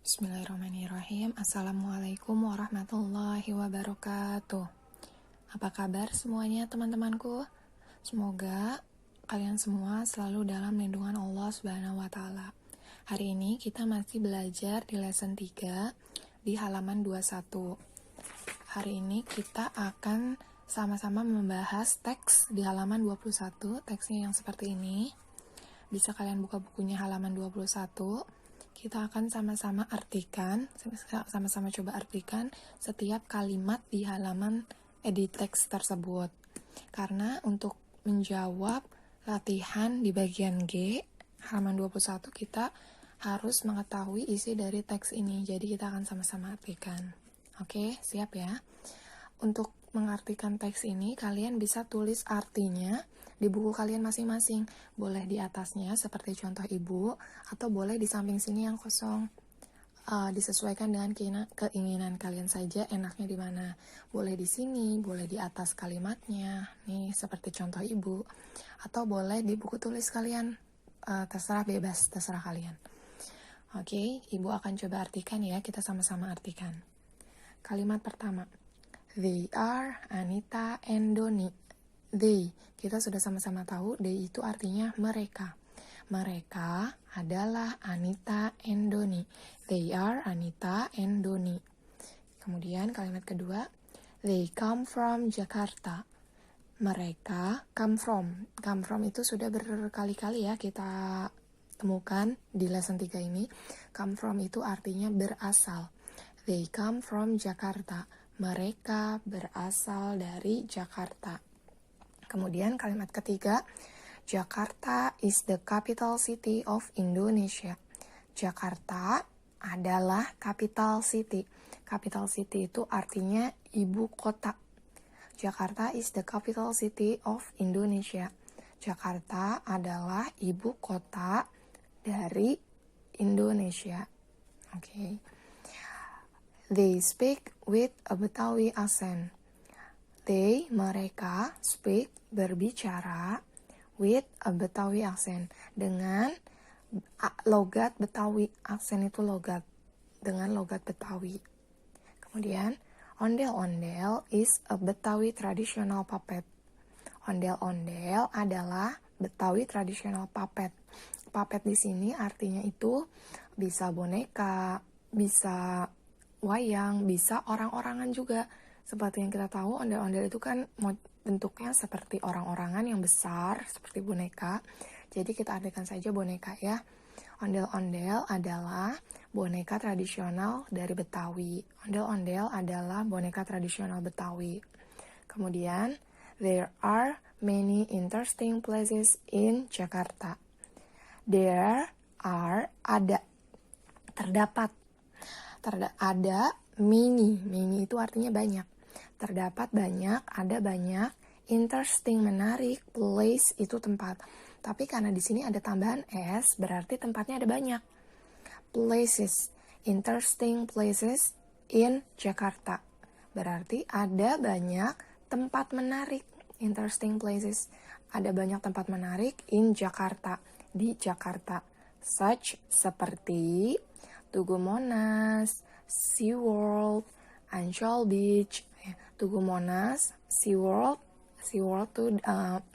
Bismillahirrahmanirrahim. Assalamualaikum warahmatullahi wabarakatuh. Apa kabar semuanya teman-temanku? Semoga kalian semua selalu dalam lindungan Allah Subhanahu wa taala. Hari ini kita masih belajar di lesson 3 di halaman 21. Hari ini kita akan sama-sama membahas teks di halaman 21. Teksnya yang seperti ini. Bisa kalian buka bukunya halaman 21. Kita akan sama-sama artikan, sama-sama coba artikan setiap kalimat di halaman di teks tersebut. Karena untuk menjawab latihan di bagian G, halaman 21 kita harus mengetahui isi dari teks ini. Jadi kita akan sama-sama artikan. Oke, siap ya? Untuk mengartikan teks ini, kalian bisa tulis artinya di buku kalian masing-masing. Boleh di atasnya seperti contoh ibu, atau boleh di samping sini yang kosong. Disesuaikan dengan keinginan kalian saja, enaknya di mana. Boleh di sini, boleh di atas kalimatnya, nih seperti contoh ibu, atau boleh di buku tulis kalian. Terserah, bebas, terserah kalian. Oke, ibu akan coba artikan ya, kita sama-sama artikan. Kalimat pertama, they are Anita and Doni. They, kita sudah sama-sama tahu, they itu artinya mereka. Mereka adalah Anita and Doni. They are Anita and Doni. Kemudian kalimat kedua, they come from Jakarta. Mereka come from. Come from itu sudah berkali-kali ya kita temukan di lesson 3 ini. Come from itu artinya berasal. They come from Jakarta. Mereka berasal dari Jakarta. Kemudian kalimat ketiga, Jakarta is the capital city of Indonesia. Jakarta adalah capital city. Capital city itu artinya ibu kota. Jakarta is the capital city of Indonesia. Jakarta adalah ibu kota dari Indonesia. Oke. They speak with a Betawi accent. They, mereka, speak, berbicara, with a Betawi accent, dengan logat Betawi. Aksen itu logat, dengan logat Betawi. Kemudian, ondel-ondel is a Betawi traditional puppet. Ondel-ondel adalah Betawi traditional puppet. Puppet di sini artinya itu bisa boneka, bisa wayang, bisa orang-orangan juga. Seperti yang kita tahu, ondel-ondel itu kan bentuknya seperti orang-orangan yang besar, seperti boneka. Jadi kita artikan saja boneka ya. Ondel-ondel adalah boneka tradisional dari Betawi. Ondel-ondel adalah boneka tradisional Betawi. Kemudian, there are many interesting places in Jakarta. There are, ada, terdapat. Ada many itu artinya banyak. Terdapat banyak, ada banyak, interesting menarik, place itu tempat. Tapi karena di sini ada tambahan s, berarti tempatnya ada banyak. Places, interesting places in Jakarta. Berarti ada banyak tempat menarik, interesting places. Ada banyak tempat menarik in Jakarta, di Jakarta. Such, seperti Tugu Monas, SeaWorld, Ancol Beach. Tugu Monas, SeaWorld tuh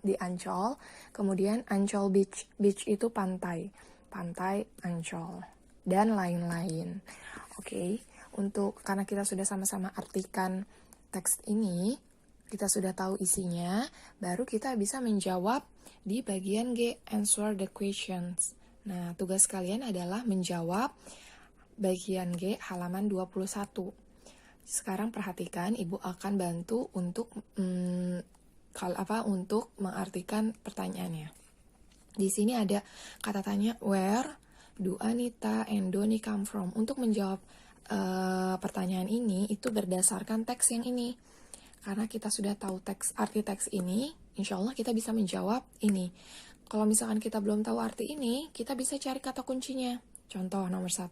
di Ancol, kemudian Ancol Beach. Beach itu pantai Ancol, dan lain-lain. Oke, karena kita sudah sama-sama artikan teks ini, kita sudah tahu isinya, baru kita bisa menjawab di bagian G, answer the questions. Nah, tugas kalian adalah menjawab bagian G halaman 21. Sekarang perhatikan, ibu akan bantu untuk untuk mengartikan pertanyaannya. Di sini ada kata tanya, where do Anita and Doni come from? Untuk menjawab pertanyaan ini, itu berdasarkan teks yang ini. Karena kita sudah tahu arti teks ini, insya Allah kita bisa menjawab ini. Kalau misalkan kita belum tahu arti ini, kita bisa cari kata kuncinya. Contoh nomor 1.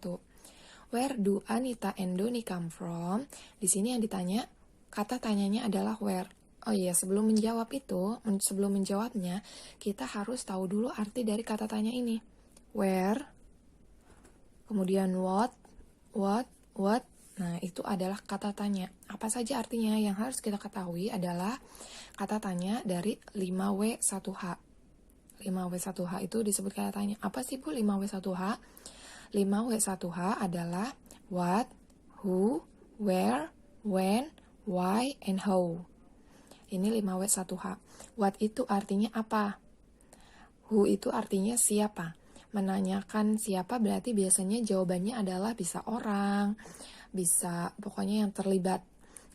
Where do Anita and Doni come from? Di sini yang ditanya, kata tanyanya adalah where. Oh iya, sebelum menjawabnya, kita harus tahu dulu arti dari kata tanya ini. Where, kemudian what what. Nah, itu adalah kata tanya. Apa saja artinya? Yang harus kita ketahui adalah kata tanya dari 5W1H. 5W1H itu disebut kata tanya. Apa sih Bu 5W1H? 5W1H adalah what, who, where, when, why, and how. Ini 5W1H. What itu artinya apa? Who itu artinya siapa? Menanyakan siapa berarti biasanya jawabannya adalah bisa orang, bisa pokoknya yang terlibat.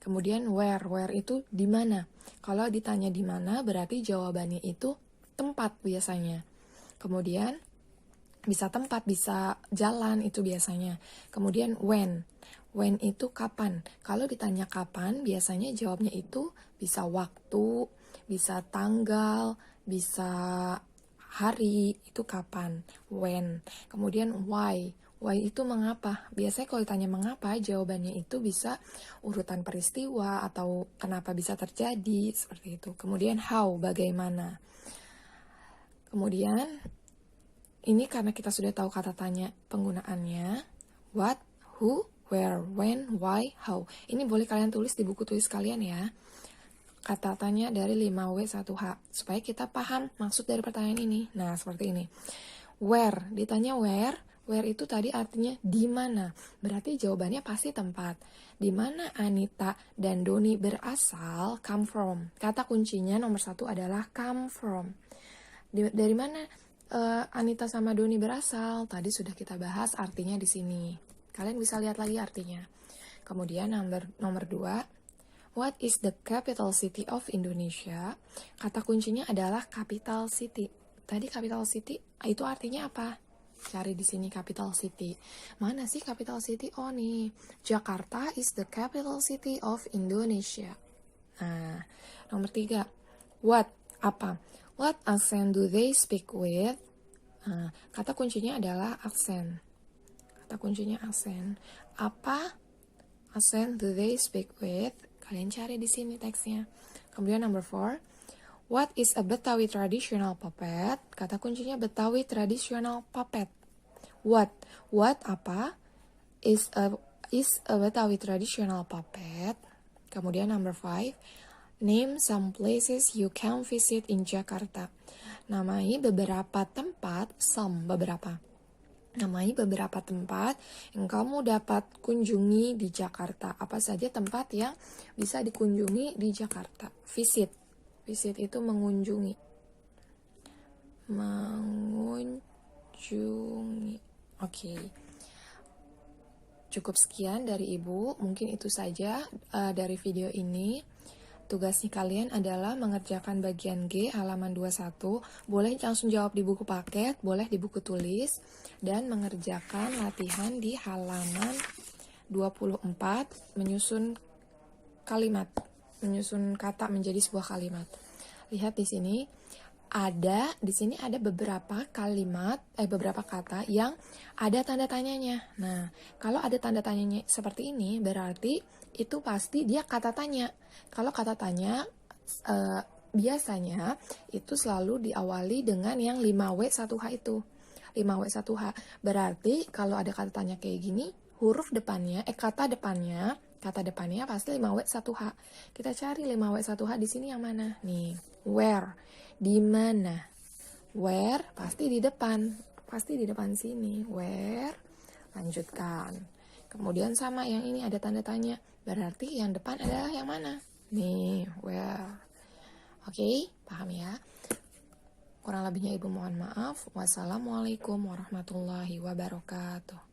Kemudian where itu di mana? Kalau ditanya di mana berarti jawabannya itu tempat biasanya. Kemudian bisa tempat, bisa jalan itu biasanya. Kemudian when itu kapan? Kalau ditanya kapan biasanya jawabnya itu bisa waktu, bisa tanggal, bisa hari, itu kapan, when. Kemudian why itu mengapa. Biasanya kalau ditanya mengapa, jawabannya itu bisa urutan peristiwa atau kenapa bisa terjadi, seperti itu. Kemudian how, bagaimana. Kemudian ini karena kita sudah tahu kata tanya penggunaannya, what, who, where, when, why, how. Ini boleh kalian tulis di buku tulis kalian ya. Kata tanya dari 5W1H supaya kita paham maksud dari pertanyaan ini. Nah, seperti ini. Where, ditanya where itu tadi artinya di mana. Berarti jawabannya pasti tempat. Di mana Anita dan Doni berasal, come from. Kata kuncinya nomor 1 adalah come from. Dari mana Anita sama Doni berasal? Tadi sudah kita bahas artinya di sini. Kalian bisa lihat lagi artinya. Kemudian nomor 2, what is the capital city of Indonesia? Kata kuncinya adalah capital city. Tadi capital city itu artinya apa? Cari di sini capital city. Mana sih capital city? Oh nih, Jakarta is the capital city of Indonesia. Nah, nomor 3, what, apa? What accent do they speak with? Nah, kata kuncinya adalah aksen. Kata kuncinya aksen. Apa accent do they speak with? Kalian cari di sini teksnya. Kemudian number 4, what is a Betawi traditional puppet? Kata kuncinya Betawi traditional puppet. What apa? Is a Betawi traditional puppet. Kemudian number 5, name some places you can visit in Jakarta. Namai beberapa tempat, beberapa. Namai beberapa tempat yang kamu dapat kunjungi di Jakarta. Apa saja tempat yang bisa dikunjungi di Jakarta? Visit itu mengunjungi. Oke. Cukup sekian dari Ibu. Mungkin itu saja dari video ini. Tugasnya kalian adalah mengerjakan bagian G halaman 21. Boleh langsung jawab di buku paket, boleh di buku tulis, dan mengerjakan latihan di halaman 24 menyusun kalimat, menyusun kata menjadi sebuah kalimat. Lihat di sini ada beberapa kalimat, beberapa kata yang ada tanda tanyanya. Nah, kalau ada tanda tanyanya seperti ini, berarti itu pasti dia kata tanya. Kalau kata tanya, biasanya itu selalu diawali dengan yang 5W1H itu. 5W1H. Berarti kalau ada kata tanya kayak gini, kata depannya pasti 5W1H. Kita cari 5W1H di sini yang mana? Nih, where. Di mana? Where pasti di depan sini. Where, lanjutkan. Kemudian sama yang ini ada tanda tanya. Berarti yang depan adalah yang mana? Nih, where. Oke, paham ya? Kurang lebihnya Ibu mohon maaf. Wassalamualaikum warahmatullahi wabarakatuh.